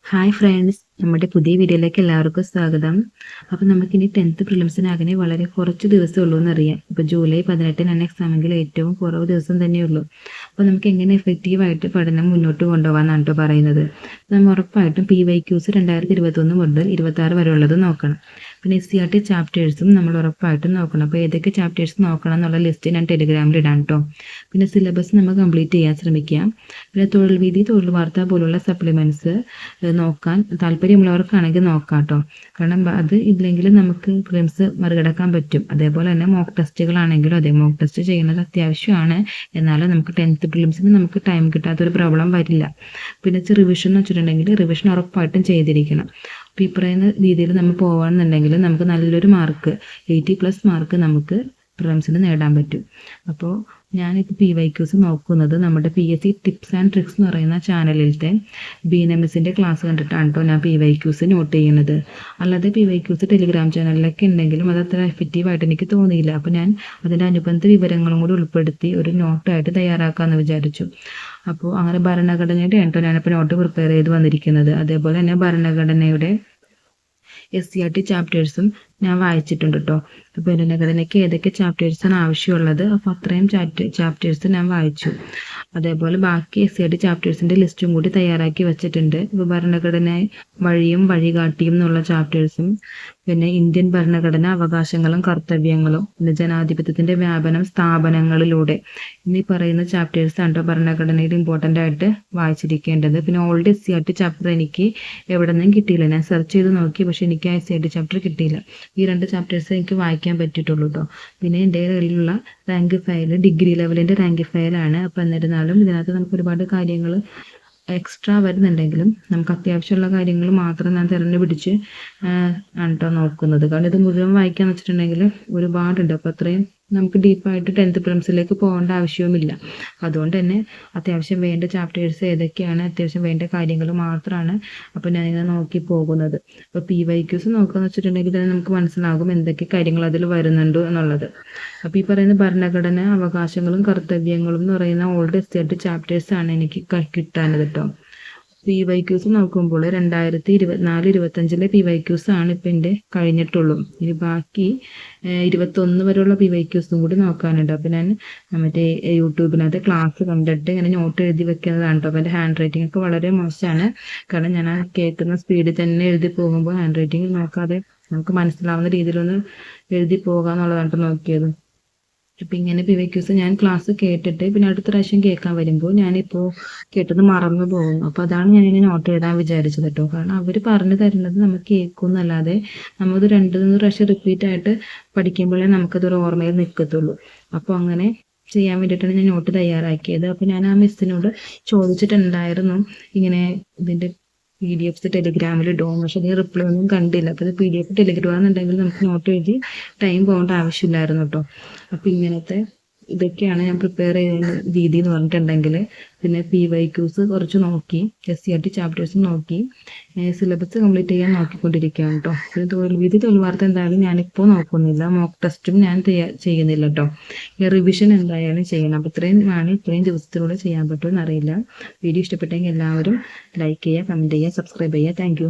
Hi friends, നമ്മുടെ പുതിയ വീഡിയോയിലേക്ക് എല്ലാവർക്കും സ്വാഗതം. അപ്പോൾ നമുക്കിനി 10th പ്രിലിംസിനാകെ വളരെ കുറച്ച് ദിവസമേ ഉള്ളൂ എന്നറിയാം. ഇപ്പോൾ ജൂലൈ 18 എക്സാമെങ്കിൽ ഏറ്റവും കുറവ് ദിവസം തന്നെയുള്ളൂ. അപ്പോൾ നമുക്ക് എങ്ങനെ എഫക്റ്റീവായിട്ട് പഠനം മുന്നോട്ട് കൊണ്ടുപോകാമെന്നാണ് കേട്ടോ പറയുന്നത്. നമ്മൾ ഉറപ്പായിട്ടും PYQs 2021 മുതൽ 26 വരെ ഉള്ളത് നോക്കണം. പിന്നെ SCERT ചാപ്റ്റേഴ്സും നമ്മൾ ഉറപ്പായിട്ടും നോക്കണം. അപ്പോൾ ഏതൊക്കെ ചാപ്റ്റേഴ്സ് നോക്കണം എന്നുള്ള ലിസ്റ്റ് ഞാൻ ടെലിഗ്രാമിൽ ഇടാം കേട്ടോ. പിന്നെ സിലബസ് നമ്മൾ കംപ്ലീറ്റ് ചെയ്യാൻ ശ്രമിക്കാം. പിന്നെ തൊഴിൽ വീതി, തൊഴിൽ വാർത്ത പോലുള്ള സപ്ലിമെൻറ്റ്സ് നോക്കാൻ താല്പര്യമുള്ളവർക്കാണെങ്കിൽ നോക്കാം കേട്ടോ. കാരണം അത് ഇല്ലെങ്കിൽ നമുക്ക് പ്രിലിംസ് മറികടക്കാൻ പറ്റും. അതേപോലെ തന്നെ മോക്ക് ടെസ്റ്റുകളാണെങ്കിലും അതെ, മോക്ക് ടെസ്റ്റ് ചെയ്യുന്നത് അത്യാവശ്യമാണ്. എന്നാലും നമുക്ക് 10th പ്രിലിംസിന് നമുക്ക് ടൈം കിട്ടാത്തൊരു പ്രോബ്ലം വരില്ല. പിന്നെ റിവിഷൻ എന്ന് വെച്ചിട്ടുണ്ടെങ്കിൽ റിവിഷൻ ഉറപ്പായിട്ടും ചെയ്തിരിക്കണം. അപ്പോൾ ഈ പറയുന്ന രീതിയിൽ നമ്മൾ പോകുകയാണെന്നുണ്ടെങ്കിൽ നമുക്ക് നല്ലൊരു മാർക്ക് 80+ മാർക്ക് നമുക്ക് പ്രിലിംസിന് നേടാൻ പറ്റും. അപ്പോൾ ഞാനിപ്പോൾ PYQs നോക്കുന്നത് നമ്മുടെ PSC ടിപ്സ് ആൻഡ് ട്രിക്സ് എന്ന് പറയുന്ന ചാനലിലത്തെ BNMSൻ്റെ ക്ലാസ് കണ്ടിട്ടാണ് കേട്ടോ ഞാൻ PYQs നോട്ട് ചെയ്യുന്നത്. അല്ലാതെ PYQs ടെലിഗ്രാം ചാനലിലൊക്കെ ഉണ്ടെങ്കിലും അത് അത്ര എഫക്റ്റീവായിട്ട് എനിക്ക് തോന്നിയില്ല. അപ്പോൾ ഞാൻ അതിൻ്റെ അനുബന്ധ വിവരങ്ങളും കൂടി ഉൾപ്പെടുത്തി ഒരു നോട്ടായിട്ട് തയ്യാറാക്കാമെന്ന് വിചാരിച്ചു. അപ്പോൾ അങ്ങനെ ഭരണഘടനയുടെ കേട്ടോ ഞാനിപ്പോൾ നോട്ട് പ്രിപ്പയർ ചെയ്ത് വന്നിരിക്കുന്നത്. അതേപോലെ തന്നെ ഭരണഘടനയുടെ SCERT ചാപ്റ്റേഴ്സും ഞാൻ വായിച്ചിട്ടുണ്ട് കേട്ടോ. അപ്പോൾ ഭരണഘടനയ്ക്ക് ഏതൊക്കെ ചാപ്റ്റേഴ്സാണ് ആവശ്യമുള്ളത്, അപ്പോൾ അത്രയും ചാപ്റ്റേഴ്സ് ഞാൻ വായിച്ചു. അതേപോലെ ബാക്കി SCERT ചാപ്റ്റേഴ്സിൻ്റെ ലിസ്റ്റും കൂടി തയ്യാറാക്കി വെച്ചിട്ടുണ്ട്. ഇപ്പോൾ ഭരണഘടന വഴിയും വഴികാട്ടിയും എന്നുള്ള ചാപ്റ്റേഴ്സും, പിന്നെ ഇന്ത്യൻ ഭരണഘടന അവകാശങ്ങളും കർത്തവ്യങ്ങളും, പിന്നെ ജനാധിപത്യത്തിൻ്റെ വ്യാപനം സ്ഥാപനങ്ങളിലൂടെ എന്നീ പറയുന്ന ചാപ്റ്റേഴ്സ് ആണ് ഭരണഘടനയിൽ ഇമ്പോർട്ടൻ്റ് ആയിട്ട് വായിച്ചിരിക്കേണ്ടത്. പിന്നെ ഓൾഡ് SCERT ചാപ്റ്റർ എനിക്ക് എവിടെ നിന്നും കിട്ടിയില്ല. ഞാൻ സെർച്ച് ചെയ്ത് നോക്കി, പക്ഷേ എനിക്ക് ആ SCERT ചാപ്റ്റർ കിട്ടിയില്ല. ഈ 2 ചാപ്റ്റേഴ്സ് എനിക്ക് വായിക്കാൻ പറ്റിയിട്ടുള്ളൂ കേട്ടോ. പിന്നെ എൻ്റെ കയ്യിലുള്ള റാങ്ക് ഫയൽ ഡിഗ്രി ലെവലിൻ്റെ റാങ്ക് ഫയലാണ്. അപ്പോൾ എന്നിരുന്നാലും ഇതിനകത്ത് നമുക്ക് ഒരുപാട് കാര്യങ്ങൾ എക്സ്ട്രാ വരുന്നുണ്ടെങ്കിലും നമുക്ക് അത്യാവശ്യമുള്ള കാര്യങ്ങൾ മാത്രം ഞാൻ തിരഞ്ഞു പിടിച്ച് ആണ് കേട്ടോ നോക്കുന്നത്. കാരണം ഇത് മുഴുവൻ വായിക്കാന്ന് വെച്ചിട്ടുണ്ടെങ്കിൽ ഒരുപാടുണ്ട്. അപ്പോൾ അത്രയും നമുക്ക് ഡീപ്പായിട്ട് 10th പ്രിലിംസിലേക്ക് പോകേണ്ട ആവശ്യവുമില്ല. അതുകൊണ്ട് തന്നെ അത്യാവശ്യം വേണ്ട ചാപ്റ്റേഴ്സ് ഏതൊക്കെയാണ്, അത്യാവശ്യം വേണ്ട കാര്യങ്ങൾ മാത്രമാണ് അപ്പോൾ ഞാനിങ്ങനെ നോക്കി പോകുന്നത്. അപ്പോൾ PYQs നോക്കുകയെന്ന് വെച്ചിട്ടുണ്ടെങ്കിൽ തന്നെ നമുക്ക് മനസ്സിലാകും എന്തൊക്കെ കാര്യങ്ങൾ അതിൽ വരുന്നുണ്ട് എന്നുള്ളത്. അപ്പോൾ ഈ പറയുന്ന ഭരണഘടന അവകാശങ്ങളും കർത്തവ്യങ്ങളും എന്ന് പറയുന്ന ഓൾഡ് SCERT ചാപ്റ്റേഴ്സാണ് എനിക്ക് കിട്ടാനത് കേട്ടോ. PYQs നോക്കുമ്പോൾ 2024-25 PYQs ആണ് ഇപ്പം എൻ്റെ കഴിഞ്ഞിട്ടുള്ളൂ. ഇനി ബാക്കി 21 വരെയുള്ള PYQസും കൂടി നോക്കാനുണ്ട്. അപ്പോൾ ഞാൻ മറ്റേ യൂട്യൂബിനകത്ത് ക്ലാസ് കണ്ടിട്ട് ഇങ്ങനെ നോട്ട് എഴുതി വെക്കുന്നതാണ് കേട്ടോ. അപ്പോൾ എൻ്റെ ഹാൻഡ് റൈറ്റിംഗ് ഒക്കെ വളരെ മോശമാണ്. കാരണം ഞാൻ ആ കേൾക്കുന്ന സ്പീഡിൽ തന്നെ എഴുതി പോകുമ്പോൾ ഹാൻഡ് റൈറ്റിംഗ് നോക്കാതെ നമുക്ക് മനസ്സിലാവുന്ന രീതിയിലൊന്ന് എഴുതി പോകുക എന്നുള്ളതാണ് നോക്കിയത്. ഇപ്പം ഇങ്ങനെ PYQs ഞാൻ ക്ലാസ് കേട്ടിട്ട് പിന്നെ അടുത്ത പ്രാവശ്യം കേൾക്കാൻ വരുമ്പോൾ ഞാനിപ്പോൾ കേട്ടത് മറന്നു പോകുന്നു. അപ്പോൾ അതാണ് ഞാനിങ്ങനെ നോട്ട് എഴുതാൻ വിചാരിച്ചത് കേട്ടോ. കാരണം അവർ പറഞ്ഞു തരുന്നത് നമുക്ക് കേൾക്കുന്നല്ലാതെ നമ്മളത് 2-3 പ്രാവശ്യം റിപ്പീറ്റ് ആയിട്ട് പഠിക്കുമ്പോഴേ നമുക്കതൊരു ഓർമ്മയിൽ നിൽക്കത്തുള്ളൂ. അപ്പോൾ അങ്ങനെ ചെയ്യാൻ വേണ്ടിയിട്ടാണ് ഞാൻ നോട്ട് തയ്യാറാക്കിയത്. അപ്പോൾ ഞാൻ ആ മിസ്സിനോട് ചോദിച്ചിട്ടുണ്ടായിരുന്നു ഇങ്ങനെ ഇതിൻ്റെ PDFs ടെലിഗ്രാമിൽ ഇടും, പക്ഷെ അതിന് റിപ്ലൈ ഒന്നും കണ്ടില്ല. അപ്പോൾ ഇത് PDF ടെലിഗ്രാം എന്നുണ്ടെങ്കിൽ നമുക്ക് നോട്ട് എഴുതി ടൈം പോകേണ്ട ആവശ്യമില്ലായിരുന്നു കേട്ടോ. അപ്പോൾ ഇങ്ങനത്തെ ഇതൊക്കെയാണ് ഞാൻ പ്രിപ്പയർ ചെയ്യുന്ന രീതി എന്ന് പറഞ്ഞിട്ടുണ്ടെങ്കിൽ. പിന്നെ PYQs കുറച്ച് നോക്കി, SCERT ചാപ്റ്റേഴ്സും നോക്കി, സിലബസ് കംപ്ലീറ്റ് ചെയ്യാൻ നോക്കിക്കൊണ്ടിരിക്കുകയാണ് കേട്ടോ. പിന്നെ തൊഴിൽ വീതി, തൊഴിൽ വാർത്ത എന്തായാലും ഞാനിപ്പോൾ നോക്കുന്നില്ല, മോക്ക് ടെസ്റ്റും ഞാൻ ചെയ്യുന്നില്ല കേട്ടോ. റിവിഷൻ എന്തായാലും ചെയ്യണം. അപ്പോൾ ഇത്രയും ദിവസത്തിലൂടെ ചെയ്യാൻ പറ്റുമെന്ന് അറിയില്ല. വീഡിയോ ഇഷ്ടപ്പെട്ടെങ്കിൽ എല്ലാവരും ലൈക്ക് ചെയ്യുക, കമൻറ്റ് ചെയ്യുക, സബ്സ്ക്രൈബ് ചെയ്യുക. താങ്ക്